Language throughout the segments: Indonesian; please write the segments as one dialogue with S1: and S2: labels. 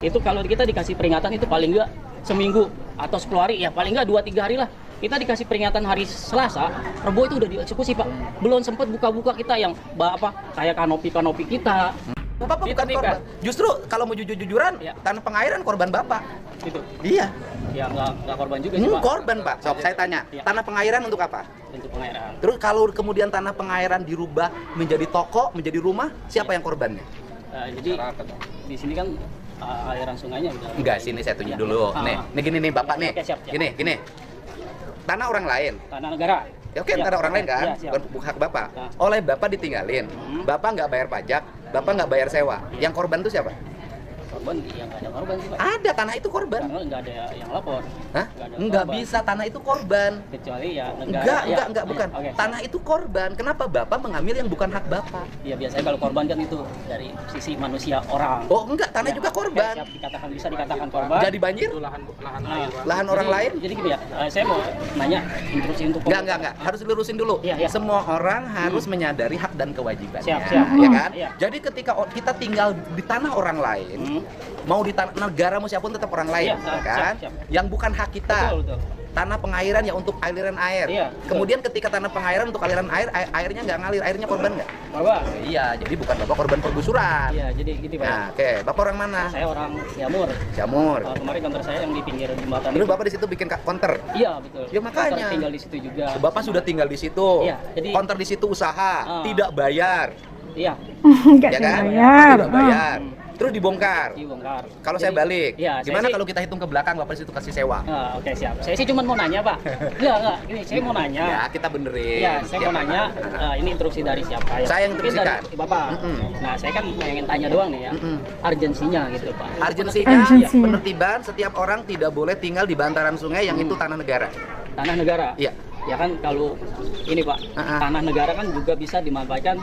S1: Itu kalau kita dikasih peringatan itu paling enggak seminggu atau 10 hari, ya paling enggak 2-3 hari lah. Kita dikasih peringatan hari Selasa, Rabu itu udah dieksekusi Pak. Belum sempat buka-buka kita yang kayak kanopi kita.
S2: Bapak bukan korban. Justru kalau mau jujur-jujuran,
S1: ya.
S2: tanah pengairan korban Bapak.
S1: Gitu.
S2: Iya.
S1: Ya nggak korban juga sih Pak.
S2: Korban Pak. Sob, saya tanya,
S1: ya.
S2: tanah pengairan untuk apa?
S1: Untuk pengairan.
S2: Terus kalau kemudian tanah pengairan dirubah menjadi toko, menjadi rumah, siapa yang korbannya?
S1: Jadi di sini kan aliran sungainya udah.
S2: Enggak, sini saya tunjuk dulu. Nih gini nih Bapak nih.
S1: Oke, siap.
S2: Gini. Tanah orang lain.
S1: Tanah negara.
S2: Ya, oke, tanah orang lain kan,
S1: ya,
S2: bukan hak Bapak. Oleh Bapak ditinggalin, Bapak nggak bayar pajak, Bapak nggak bayar sewa. Yang korban itu siapa?
S1: Korban yang nggak ada korban sih Pak.
S2: Ada, tanah itu korban.
S1: Karena nggak ada yang lapor.
S2: Hah? Nggak bisa, tanah itu korban.
S1: Kecuali ya negara.
S2: Enggak, bukan.
S1: Oke.
S2: Tanah itu korban. Kenapa Bapak mengambil yang bukan hak Bapak?
S1: Ya biasanya kalau korban kan itu dari sisi manusia orang.
S2: Oh enggak, tanah juga korban.
S1: Siap, bisa dikatakan korban.
S2: Jadi banjir? Lahan orang lain?
S1: Jadi gini ya, saya mau nanya instruksi untuk
S2: Enggak. Harus dilurusin dulu.
S1: Iya.
S2: Semua orang harus menyadari hak dan kewajibannya.
S1: Siap.
S2: Ya kan?
S1: Iya.
S2: Jadi ketika kita tinggal di tanah orang lain, mau di negara mau siapapun tetap orang lain,
S1: Iya,
S2: kan?
S1: siap.
S2: Yang bukan hak kita.
S1: Betul.
S2: Tanah pengairan ya untuk aliran air.
S1: Iya,
S2: kemudian ketika tanah pengairan untuk aliran air, airnya nggak ngalir, airnya korban nggak?
S1: Bapak.
S2: Iya, jadi bukan Bapak korban pergusuran.
S1: Iya, jadi gitu Pak.
S2: Nah, oke. Bapak orang mana?
S1: Saya orang Jamur.
S2: Jamur.
S1: Kemarin kantor saya yang di pinggir jembatan.
S2: Terus
S1: itu.
S2: Bapak di situ bikin counter.
S1: Iya, betul.
S2: Ya, makanya.
S1: Kantor tinggal di situ juga.
S2: Bapak sudah tinggal di situ.
S1: Iya, jadi
S2: counter di situ usaha, tidak bayar.
S1: Iya.
S2: Ya kan?
S3: Bayar.
S2: Tidak bayar. Terus dibongkar. Kalau saya balik,
S1: iya,
S2: gimana kalau kita hitung ke belakang Bapak di situ kasih sewa?
S1: Oke, siap. Saya sih cuma mau nanya, Pak. Enggak. Ini saya mau nanya.
S2: Ya, kita benerin.
S1: Iya, saya mau nanya. Ini instruksi dari siapa ya?
S2: Saya yang
S1: Mungkin
S2: instruksikan.
S1: dari Bapak. Nah, saya kan pengen tanya doang nih ya. Urgensinya gitu, Pak.
S2: Urgensinya penertiban setiap orang tidak boleh tinggal di bantaran sungai yang itu tanah negara.
S1: Tanah negara?
S2: Iya.
S1: Ya kan kalau ini Pak, tanah negara kan juga bisa dimanfaatkan.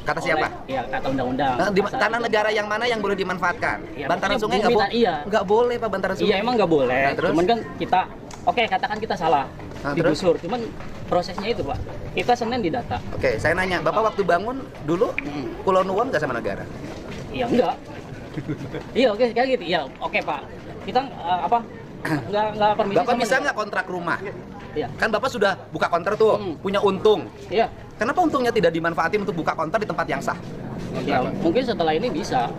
S2: Kata siapa?
S1: Iya, kata undang-undang.
S2: Tanah negara yang mana yang boleh dimanfaatkan?
S1: Ya,
S2: bantaran sungai
S1: bumi,
S2: nggak boleh.
S1: iya.
S2: Nggak boleh Pak bantaran sungai.
S1: Iya, emang nggak boleh.
S2: Nah, terus?
S1: Cuman kan kita, katakan kita salah digusur.
S2: Terus?
S1: Cuman prosesnya itu Pak, kita Senin didata.
S2: Oke, saya nanya, Bapak waktu bangun dulu Kulon Nuwun nggak sama negara?
S1: Iya enggak. Iya oke kayak gitu. Iya oke Pak. Kita nggak permisi.
S2: Bapak bisa nggak kontrak rumah?
S1: Iya.
S2: Kan Bapak sudah buka kontrak tuh, punya untung.
S1: Iya.
S2: Kenapa untungnya tidak dimanfaatin untuk buka kontrak di tempat yang sah?
S1: Ya, mungkin setelah ini bisa.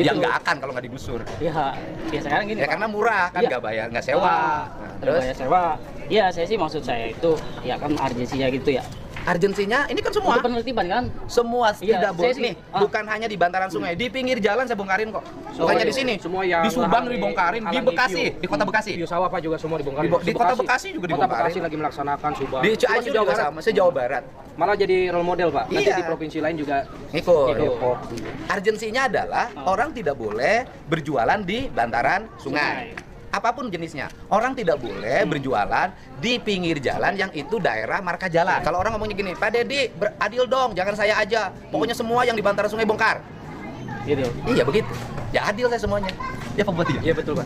S2: Ya nggak akan kalau nggak digusur.
S1: Iya. Ya sekarang gini.
S2: Ya
S1: Pak.
S2: karena murah kan, nggak bayar, nggak sewa.
S1: Terus bayar sewa. Iya saya sih maksud saya itu ya kan urgensinya gitu ya.
S2: Urgensinya ini kan semua.
S1: Untuk penertiban kan?
S2: Semua
S1: Iya,
S2: tidak boleh
S1: saya sih,
S2: nih, bukan hanya di bantaran sungai, di pinggir jalan saya bongkarin kok. Bukannya di sini.
S4: Semua yang
S2: di Subang dibongkarin, di Bekasi, di kota Bekasi.
S4: Di Sawah Pak juga semua dibongkarin.
S2: Di kota Bekasi juga
S4: Kota
S2: dibongkarin.
S4: Bekasi lagi melaksanakan Subang.
S2: Di Cianjur juga sama, se-Jawa Barat.
S4: Malah jadi role model Pak. Nanti
S2: Iya.
S4: di provinsi lain juga
S2: Ikut.
S4: Depok.
S2: Urgensinya adalah orang tidak boleh berjualan di bantaran sungai. Apapun jenisnya, orang tidak boleh berjualan di pinggir jalan yang itu daerah marka jalan. Kalau orang ngomongnya gini, Pak Dedi, adil dong, jangan saya aja. Pokoknya semua yang di bantaran sungai bongkar.
S1: Gitu.
S2: Iya begitu. Ya adil saya semuanya. Ya Pak Bupati.
S1: Iya betul Pak.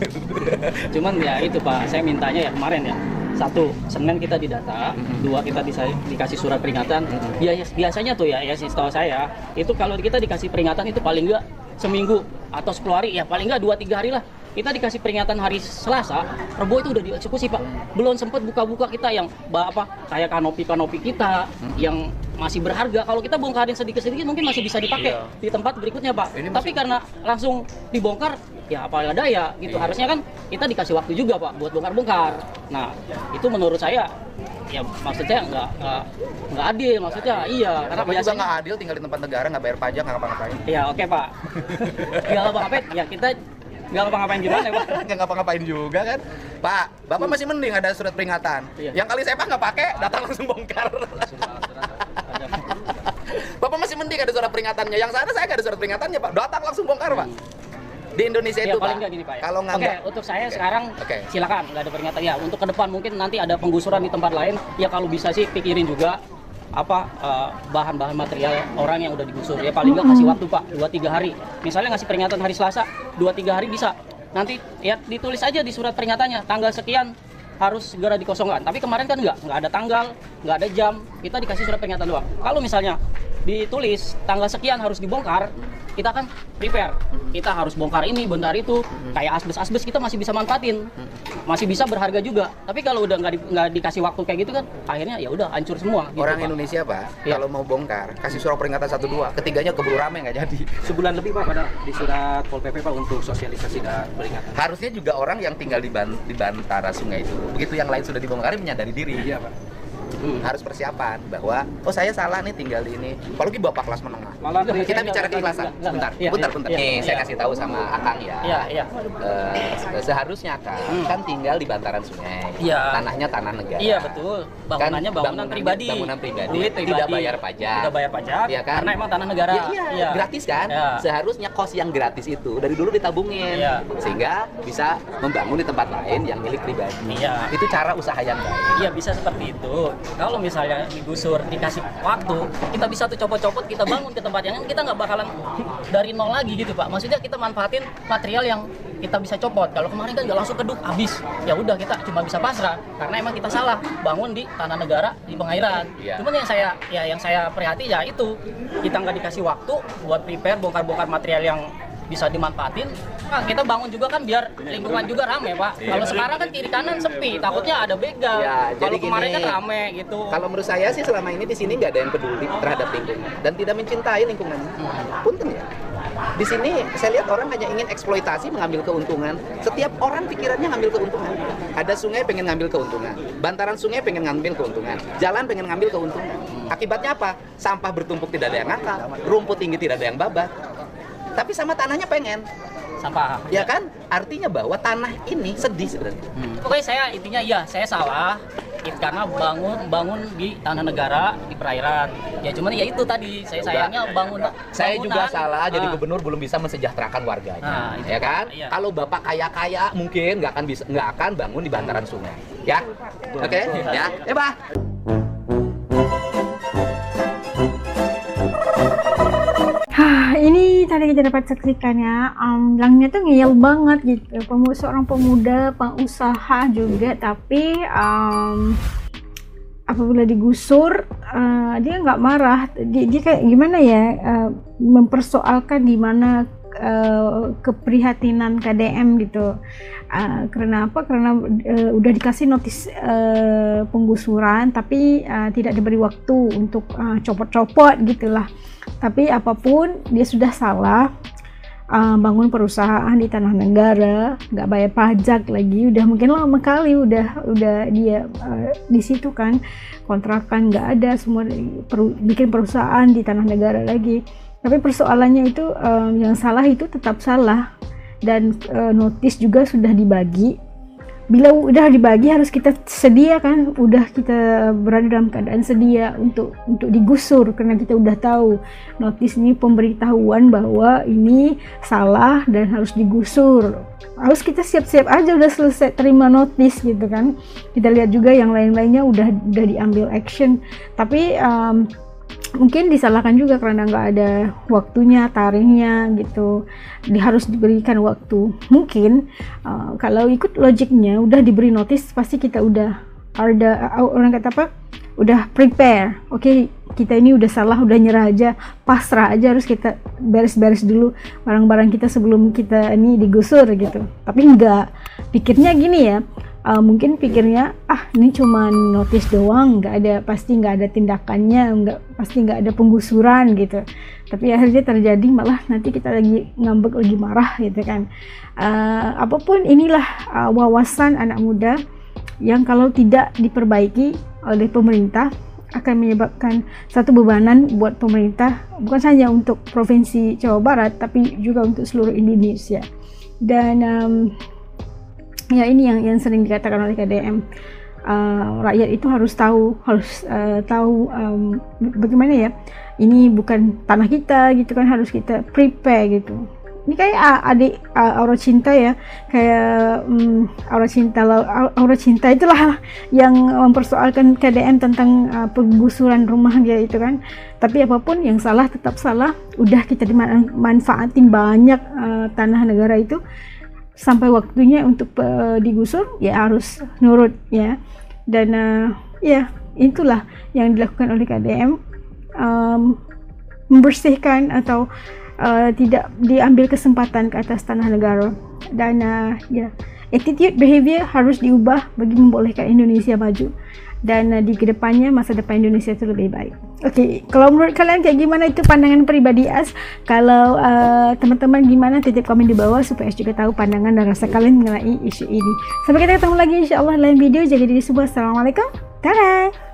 S1: Cuman ya itu Pak, saya mintanya ya kemarin ya. 1, Senin kita didata, 2 kita dikasih surat peringatan. Biasanya tuh ya setahu saya, itu kalau kita dikasih peringatan itu paling enggak seminggu atau 10 hari, ya paling enggak 2-3 hari lah. Kita dikasih peringatan hari Selasa, Rabu itu udah dieksekusi Pak. Belum sempat buka-buka kita yang kayak kanopi kita yang masih berharga. Kalau kita bongkarin sedikit-sedikit mungkin masih bisa dipakai di tempat berikutnya Pak. Tapi karena langsung dibongkar, ya apa daya gitu. Harusnya kan kita dikasih waktu juga Pak buat bongkar-bongkar. Nah itu menurut saya ya maksudnya nggak adil maksudnya. Iya karena
S2: Bapak juga nggak adil tinggal di tempat negara, nggak bayar pajak, nggak ngapa-ngapain.
S1: Iya oke Pak. Nggak ngapa-ngapain ya kita nggak ngapa-ngapain gimana ya Pak?
S2: Nggak ngapa-ngapain juga kan. Pak, Bapak masih mending ada surat peringatan.
S1: Iya.
S2: Yang kali saya nggak pakai, datang langsung bongkar. Bapak masih mending ada surat peringatannya. Yang sana saya nggak ada surat peringatannya Pak, datang langsung bongkar Pak. Di Indonesia itu
S1: paling
S2: Pak,
S1: nggak gini Pak ya?
S2: kalau nggak
S1: untuk saya sekarang silakan nggak ada peringatan ya. Untuk ke depan mungkin nanti ada penggusuran di tempat lain ya kalau bisa sih pikirin juga bahan-bahan material orang yang udah digusur ya paling nggak kasih waktu Pak 2-3 hari. Misalnya ngasih peringatan hari Selasa 2-3 hari bisa. Nanti ya ditulis aja di surat peringatannya tanggal sekian harus segera dikosongkan. Tapi kemarin kan nggak ada tanggal, nggak ada jam. Kita dikasih surat peringatan doang. Kalau misalnya ditulis tanggal sekian harus dibongkar, kita kan prepare. Kita harus bongkar ini, bongkar itu. Kayak asbes kita masih bisa manfaatin, masih bisa berharga juga. Tapi kalau udah nggak dikasih waktu kayak gitu kan, akhirnya ya udah hancur semua. Gitu,
S2: Orang
S1: Pak.
S2: Indonesia Pak,
S1: Iya.
S2: kalau mau bongkar kasih surat peringatan 1-2, ketiganya keburu rame nggak jadi.
S4: Sebulan lebih Pak pada di surat Pol PP Pak untuk sosialisasi dan peringatan.
S2: Harusnya juga orang yang tinggal di bantara sungai itu, begitu yang lain sudah dibongkar menyadari diri.
S4: Iya Pak.
S2: Harus persiapan bahwa oh saya salah nih tinggal di ini. Apalagi bapak kelas menengah.
S4: Malah
S2: Kita bicara keikhlasan. Sebentar,
S1: Iya,
S2: bentar.
S1: iya,
S2: Nih
S1: iya.
S2: saya kasih tahu sama Akang ya.
S1: Iya.
S2: Seharusnya kan tinggal di bantaran sungai.
S1: Iya.
S2: Tanahnya tanah negara.
S1: Iya betul. Bangunannya bangunan pribadi.
S2: Bangunan pribadi.
S1: Duit pribadi.
S2: Tidak bayar pajak.
S1: Tidak bayar pajak.
S2: Iya kan?
S1: Karena emang tanah negara.
S2: Iya, gratis kan?
S1: Iya.
S2: Seharusnya kos yang gratis itu dari dulu ditabungin.
S1: Iya.
S2: Sehingga bisa membangun di tempat lain yang milik pribadi.
S1: Iya.
S2: Itu cara usaha yang baik.
S1: Iya bisa seperti itu. Kalau misalnya digusur, dikasih waktu, kita bisa tuh copot-copot, kita bangun ke tempat yang kita nggak bakalan dari nol lagi gitu Pak. Maksudnya kita manfaatin material yang kita bisa copot. Kalau kemarin kan nggak langsung keduk habis, ya udah kita cuma bisa pasrah karena emang kita salah bangun di tanah negara di pengairan.
S2: Iya.
S1: Cuman yang saya prihatin ya itu kita nggak dikasih waktu buat prepare bongkar-bongkar material yang bisa dimanfaatin. Nah, kita bangun juga kan biar lingkungan juga rame Pak. Kalau sekarang kan kiri kanan sepi, takutnya ada begal.
S2: Ya,
S1: Kalau
S2: jadi
S1: kemarin
S2: gini,
S1: kan rame gitu.
S2: Kalau menurut saya sih selama ini di sini nggak ada yang peduli terhadap lingkungan dan tidak mencintai lingkungan. Punten ya. Di sini saya lihat orang hanya ingin eksploitasi, mengambil keuntungan. Setiap orang pikirannya ngambil keuntungan. Ada sungai pengen ngambil keuntungan, bantaran sungai pengen ngambil keuntungan, jalan pengen ngambil keuntungan. Akibatnya apa? Sampah bertumpuk tidak ada yang ngangkat, rumput tinggi tidak ada yang babat. Tapi sama tanahnya pengen.
S1: Sampah.
S2: Ya kan? Artinya bahwa tanah ini sedih sebenarnya.
S1: Pokoknya saya intinya iya, saya salah karena bangun di tanah negara di perairan. Ya cuman ya itu tadi saya sayangnya
S2: Saya juga salah jadi
S1: Ah.
S2: gubernur belum bisa mensejahterakan warganya.
S1: Nah, itu.
S2: Ya kan?
S1: Iya.
S2: Kalau Bapak kaya-kaya mungkin nggak akan bangun di bantaran sungai. Ya. Oke, ya. Pak.
S3: Ini tadi kita dapat saksikan ya, bilangnya tuh ngeyel banget gitu, seorang pemuda, pengusaha juga, tapi apabila digusur dia nggak marah, dia kayak gimana ya, mempersoalkan di mana keprihatinan KDM gitu. Karena apa? Karena udah dikasih notis penggusuran tapi tidak diberi waktu untuk copot-copot gitulah. Tapi apapun dia sudah salah, bangun perusahaan di tanah negara, nggak bayar pajak lagi, udah mungkin lama kali udah dia di situ kan, kontrakan nggak ada, semua bikin perusahaan di tanah negara lagi. Tapi persoalannya itu yang salah itu tetap salah, dan notis juga sudah dibagi. Bila udah dibagi harus kita sedia kan, udah kita berada dalam keadaan sedia untuk digusur karena kita udah tahu notis ini pemberitahuan bahwa ini salah dan harus digusur. Harus kita siap-siap aja udah selesai terima notis gitu kan. Kita lihat juga yang lain-lainnya udah diambil action, tapi mungkin disalahkan juga karena nggak ada waktunya, tarikhnya gitu. Harus diberikan waktu. Mungkin kalau ikut logiknya udah diberi notis, pasti kita udah ada, orang kata apa, udah prepare. Oke, kita ini udah salah, udah nyerah aja, pasrah aja, harus kita beres-beres dulu barang-barang kita sebelum kita ini digusur gitu. Tapi enggak, pikirnya gini ya, mungkin pikirnya ini cuma notis doang, pasti nggak ada tindakannya, pasti nggak ada penggusuran gitu. Tapi akhirnya terjadi malah nanti kita lagi ngambek, lagi marah gitu kan. Apapun inilah wawasan anak muda yang kalau tidak diperbaiki oleh pemerintah akan menyebabkan satu bebanan buat pemerintah, bukan hanya untuk Provinsi Jawa Barat tapi juga untuk seluruh Indonesia. Dan ya ini yang sering dikatakan oleh KDM, rakyat itu harus tahu bagaimana ya, ini bukan tanah kita gitu kan, harus kita prepare gitu. Ini kayak adik Aura Cinta ya, kayak Aura Cinta itulah yang mempersoalkan KDM tentang penggusuran rumah dia itu kan. Tapi apapun yang salah tetap salah, udah kita dimanfaatin banyak tanah negara itu, sampai waktunya untuk digusur ya harus nurut ya. Dan ya itulah yang dilakukan oleh KDM. membersihkan atau tidak diambil kesempatan ke atas tanah negara. Dan attitude, behavior harus diubah bagi membolehkan Indonesia maju. Dan di kedepannya masa depan Indonesia itu lebih baik. Okey, kalau menurut kalian kayak gimana, itu pandangan peribadi As. Kalau teman-teman gimana, titip komen di bawah supaya As juga tahu pandangan dan rasa kalian mengenai isu ini. Sampai kita ketemu lagi insya-Allah dalam video. Jaga diri semua. Assalamualaikum. Dadah.